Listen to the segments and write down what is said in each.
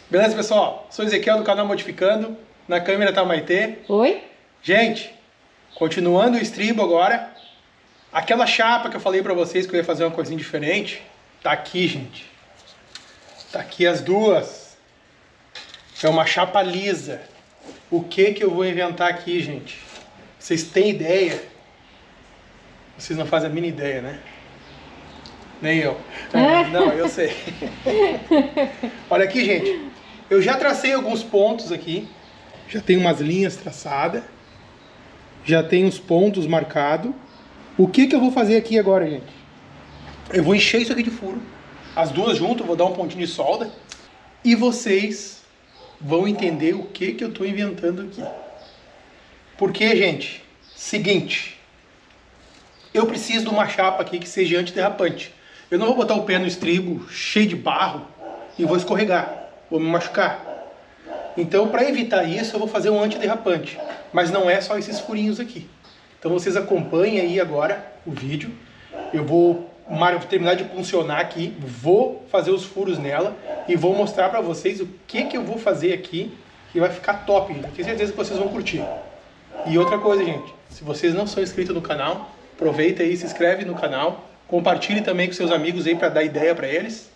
Beleza, pessoal? Sou Ezequiel do canal Modificando. Na câmera tá a Maitê. Oi? Gente, continuando o estribo agora. Aquela chapa que eu falei pra vocês que eu ia fazer uma coisinha diferente, tá aqui, gente. Tá aqui as duas. É uma chapa lisa. O que eu vou inventar aqui, gente? Vocês têm ideia? Vocês não fazem a mínima ideia, né? Nem eu. Não, eu sei. Olha aqui, gente. Eu já tracei alguns pontos aqui. Já tem umas linhas traçadas. Já tem os pontos marcados. O que eu vou fazer aqui agora, gente? Eu vou encher isso aqui de furo. As duas juntas, vou dar um pontinho de solda. E vocês vão entender o que eu estou inventando aqui. Porque, gente, seguinte. Eu preciso de uma chapa aqui que seja antiderrapante. Eu não vou botar o pé no estribo cheio de barro e vou escorregar, vou me machucar. Então, para evitar isso, eu vou fazer um antiderrapante. Mas não é só esses furinhos aqui. Então, vocês acompanhem aí agora o vídeo. Eu vou terminar de puncionar aqui, vou fazer os furos nela e vou mostrar para vocês o que eu vou fazer aqui que vai ficar top. Eu tenho certeza que vocês vão curtir. E outra coisa, gente, se vocês não são inscritos no canal, aproveita aí, se inscreve no canal. Compartilhe também com seus amigos aí para dar ideia para eles.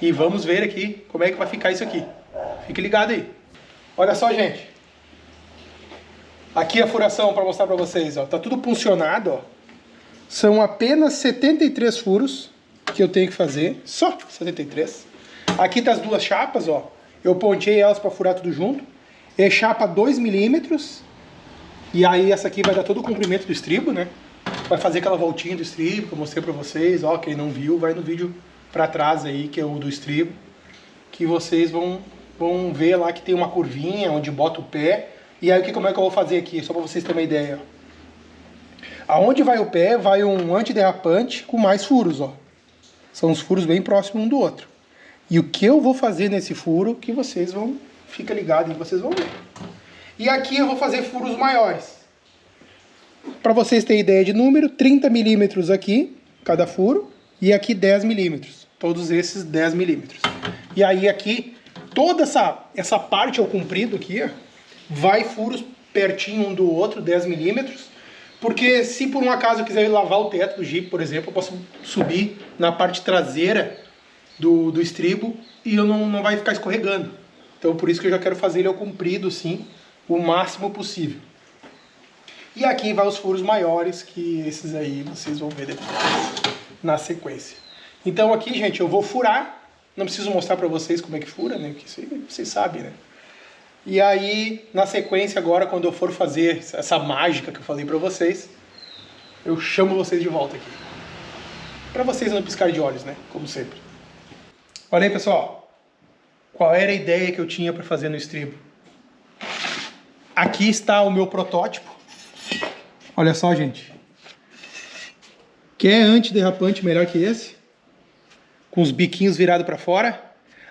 E vamos ver aqui como é que vai ficar isso aqui. Fique ligado aí. Olha só, gente. Aqui a furação para mostrar para vocês, ó. Tá tudo puncionado, ó. São apenas 73 furos que eu tenho que fazer. Só 73. Aqui tá as duas chapas, ó. Eu ponteei elas para furar tudo junto. É chapa 2 milímetros. E aí essa aqui vai dar todo o comprimento do estribo, né? Vai fazer aquela voltinha do estribo que eu mostrei pra vocês, ó, quem não viu, vai no vídeo pra trás aí, que é o do estribo, que vocês vão ver lá que tem uma curvinha onde bota o pé, e aí como é que eu vou fazer aqui, só pra vocês terem uma ideia, ó. Aonde vai o pé, vai um antiderrapante com mais furos, ó. São os furos bem próximos um do outro. E o que eu vou fazer nesse furo, que vocês vão, fica ligado e vocês vão ver. E aqui eu vou fazer furos maiores. Para vocês terem ideia de número, 30 milímetros aqui, cada furo, e aqui 10 milímetros. Todos esses 10 milímetros. E aí aqui, toda essa parte ao comprido aqui, ó, vai furos pertinho um do outro, 10 milímetros. Porque se por um acaso eu quiser lavar o teto do Jeep, por exemplo, eu posso subir na parte traseira do estribo e eu não vai ficar escorregando. Então por isso que eu já quero fazer ele ao comprido, sim, o máximo possível. E aqui vai os furos maiores, que esses aí vocês vão ver depois, na sequência. Então aqui, gente, eu vou furar. Não preciso mostrar pra vocês como é que fura, né? Porque isso aí vocês sabem, né? E aí, na sequência agora, quando eu for fazer essa mágica que eu falei pra vocês, eu chamo vocês de volta aqui. Pra vocês não piscar de olhos, né? Como sempre. Olha aí, pessoal. Qual era a ideia que eu tinha pra fazer no estribo? Aqui está o meu protótipo. Olha só, gente. Quer antiderrapante melhor que esse? Com os biquinhos virados para fora.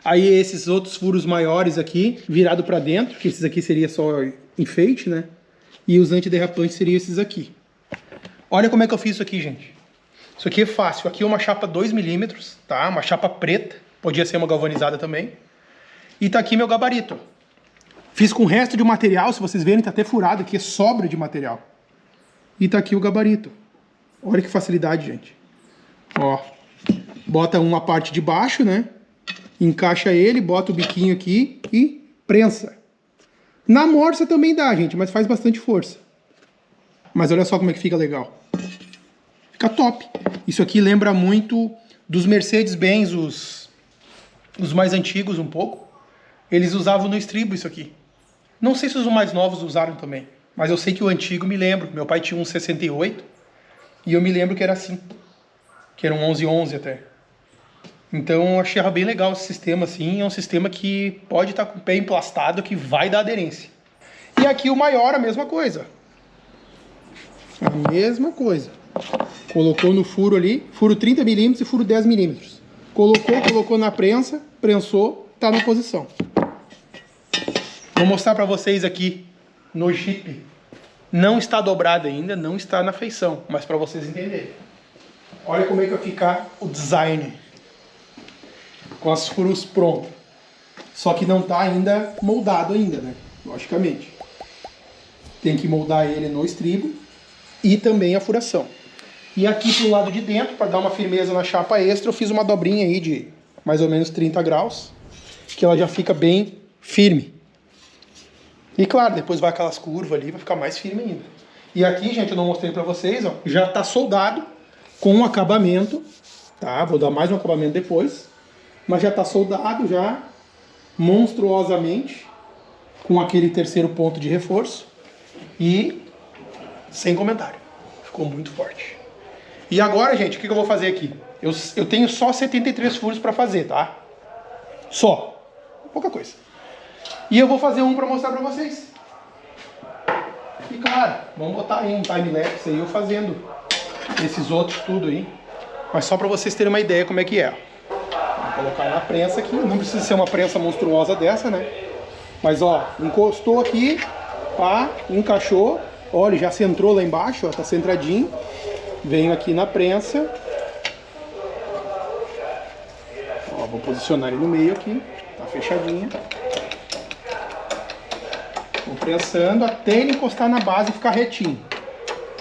Aí esses outros furos maiores aqui, virado para dentro, que esses aqui seria só enfeite, né? E os antiderrapantes seriam esses aqui. Olha como é que eu fiz isso aqui, gente. Isso aqui é fácil. Aqui é uma chapa 2 milímetros, tá? Uma chapa preta. Podia ser uma galvanizada também. E tá aqui meu gabarito. Fiz com o resto de material, se vocês verem, tá até furado aqui, é sobra de material. E tá aqui o gabarito. Olha que facilidade, gente. Ó. Bota uma parte de baixo, né? Encaixa ele, bota o biquinho aqui e prensa. Na morsa também dá, gente, mas faz bastante força. Mas olha só como é que fica legal. Fica top. Isso aqui lembra muito dos Mercedes-Benz, os mais antigos um pouco. Eles usavam no estribo isso aqui. Não sei se os mais novos usaram também. Mas eu sei que o antigo me lembro. Meu pai tinha um 68 e eu me lembro que era assim. Que era um 1111 até. Então eu achei bem legal esse sistema assim. É um sistema que pode estar com o pé emplastado que vai dar aderência. E aqui o maior, a mesma coisa. A mesma coisa. Colocou no furo ali, furo 30 milímetros e furo 10 milímetros. Colocou na prensa, prensou, tá na posição. Vou mostrar para vocês aqui no Jeep. Não está dobrado ainda, não está na feição, mas para vocês entenderem. Olha como é que vai ficar o design com as furos prontas. Só que não tá ainda moldado ainda, né? Logicamente. Tem que moldar ele no estribo e também a furação. E aqui pro lado de dentro, para dar uma firmeza na chapa extra, eu fiz uma dobrinha aí de mais ou menos 30 graus, que ela já fica bem firme. E claro, depois vai aquelas curvas ali, vai ficar mais firme ainda. E aqui, gente, eu não mostrei para vocês, ó, já tá soldado com um acabamento, tá? Vou dar mais um acabamento depois. Mas já tá soldado já monstruosamente com aquele terceiro ponto de reforço e sem comentário. Ficou muito forte. E agora, gente, o que eu vou fazer aqui? Eu tenho só 73 furos para fazer, tá? Só. Pouca coisa. E eu vou fazer um para mostrar para vocês. E claro, vamos botar aí um time-lapse aí eu fazendo esses outros tudo aí. Mas só para vocês terem uma ideia como é que é. Vou colocar na prensa aqui. Não precisa ser uma prensa monstruosa dessa, né? Mas ó, encostou aqui, pá, encaixou. Olha, já centrou lá embaixo, ó, tá centradinho. Venho aqui na prensa. Ó, vou posicionar ele no meio aqui. Tá fechadinha. Vou prensando até ele encostar na base e ficar retinho.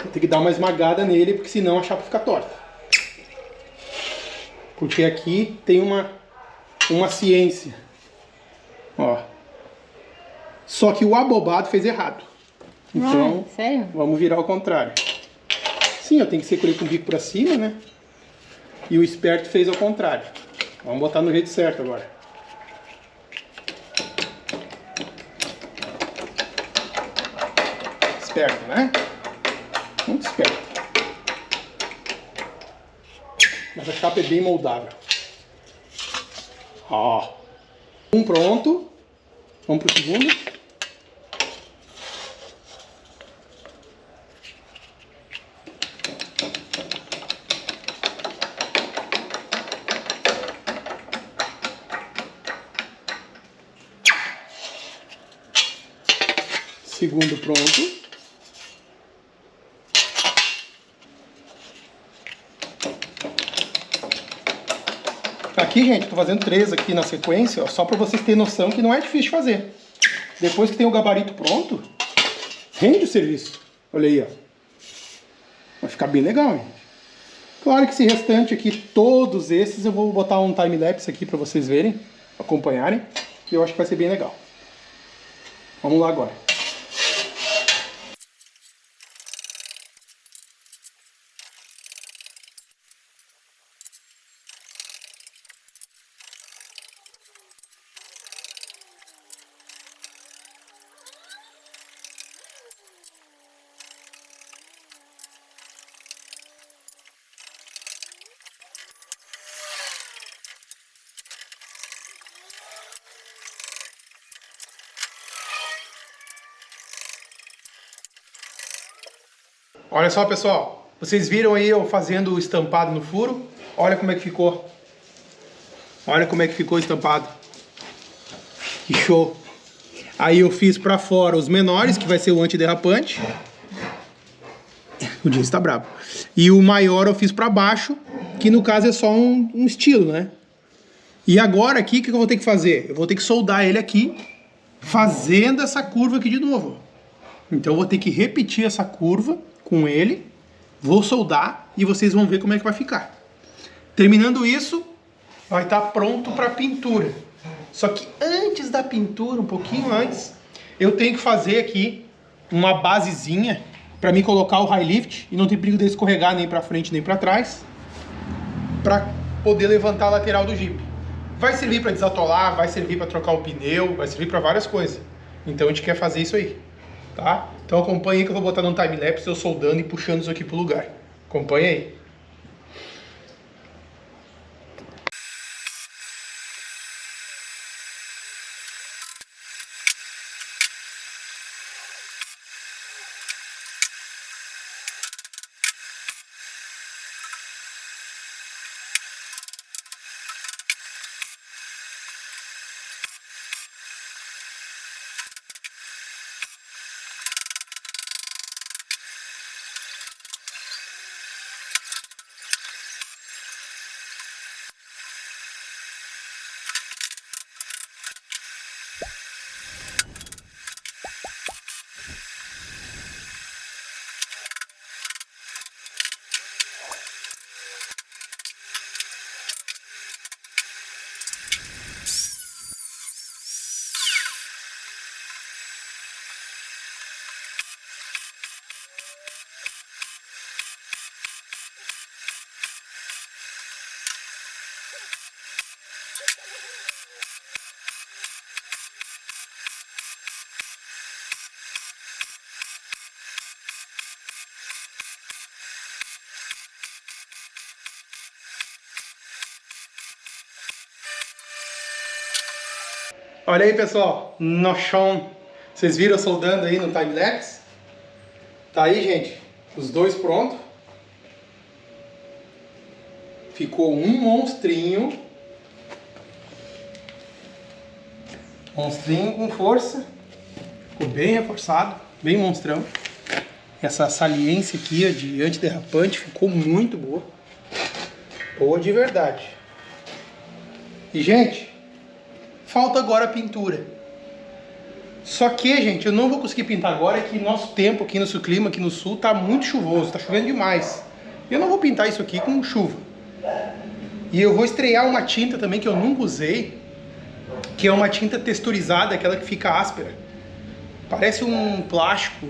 Vou ter que dar uma esmagada nele, porque senão a chapa fica torta. Porque aqui tem uma ciência. Ó. Só que o abobado fez errado. Então, sério? Vamos virar ao contrário. Sim, eu tenho que ser com o bico pra cima, né? E o esperto fez ao contrário. Vamos botar no jeito certo agora. Esperto, né? Muito esperto. Mas a chapa é bem moldável. Ó. Um pronto. Vamos pro segundo. Segundo pronto. Aqui, gente, tô fazendo 3 aqui na sequência, ó, só para vocês terem noção que não é difícil de fazer. Depois que tem o gabarito pronto, rende o serviço. Olha aí, ó. Vai ficar bem legal, hein? Claro que esse restante aqui, todos esses, eu vou botar um time-lapse aqui para vocês verem, acompanharem, que eu acho que vai ser bem legal. Vamos lá agora. Olha só, pessoal, vocês viram aí eu fazendo o estampado no furo? Olha como é que ficou. Olha como é que ficou estampado. Que show. Aí eu fiz pra fora os menores, que vai ser o antiderrapante. O Jason tá bravo. E o maior eu fiz pra baixo, que no caso é só um estilo, né? E agora aqui, o que eu vou ter que fazer? Eu vou ter que soldar ele aqui, fazendo essa curva aqui de novo. Então eu vou ter que repetir essa curva com ele, vou soldar e vocês vão ver como é que vai ficar. Terminando isso, vai estar pronto para pintura. Só que antes da pintura, um pouquinho antes, eu tenho que fazer aqui uma basezinha para mim colocar o high lift e não ter perigo de escorregar nem para frente nem para trás, para poder levantar a lateral do Jeep. Vai servir para desatolar, vai servir para trocar o pneu, vai servir para várias coisas. Então a gente quer fazer isso aí. Tá? Então acompanha aí que eu vou botar no time-lapse eu soldando e puxando isso aqui pro lugar. Acompanha aí. Olha aí, pessoal, no chão. Vocês viram eu soldando aí no time-lapse? Tá aí, gente, os dois prontos. Ficou um monstrinho. Monstrinho com força. Ficou bem reforçado, bem monstrão. Essa saliência aqui, ó, de antiderrapante ficou muito boa. Boa de verdade. E, gente, falta agora a pintura. Só que, gente, eu não vou conseguir pintar agora, é que nosso tempo aqui, nosso clima aqui no sul tá muito chuvoso, tá chovendo demais. E eu não vou pintar isso aqui com chuva. E eu vou estrear uma tinta também que eu nunca usei, que é uma tinta texturizada, aquela que fica áspera. Parece um plástico.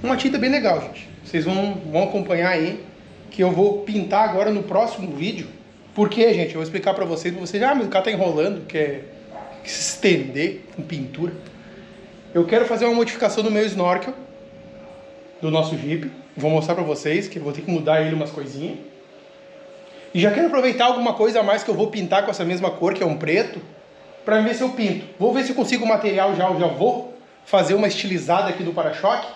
Uma tinta bem legal, gente. Vocês vão acompanhar aí, que eu vou pintar agora no próximo vídeo. Por quê, gente? Eu vou explicar pra vocês, mas o cara tá enrolando, quer se estender com pintura. Eu quero fazer uma modificação no meu snorkel, do nosso Jeep. Vou mostrar pra vocês, que eu vou ter que mudar ele umas coisinhas. E já quero aproveitar alguma coisa a mais que eu vou pintar com essa mesma cor, que é um preto, pra ver se eu pinto. Vou ver se eu consigo o material já, eu já vou fazer uma estilizada aqui do para-choque.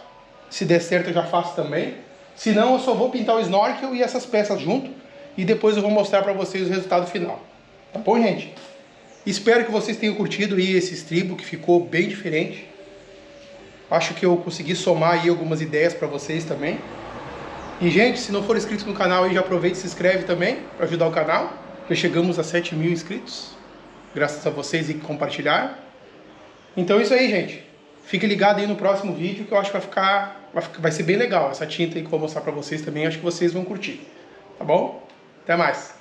Se der certo eu já faço também. Se não, eu só vou pintar o snorkel e essas peças junto. E depois eu vou mostrar pra vocês o resultado final. Tá bom, gente? Espero que vocês tenham curtido aí esse estribo, que ficou bem diferente. Acho que eu consegui somar aí algumas ideias pra vocês também. E, gente, se não for inscrito no canal aí, já aproveita e se inscreve também para ajudar o canal. Já chegamos a 7.000 inscritos, graças a vocês aí que compartilharam. Então é isso aí, gente. Fique ligado aí no próximo vídeo, que eu acho que vai ser bem legal essa tinta aí que eu vou mostrar para vocês também. Acho que vocês vão curtir. Tá bom? Até mais.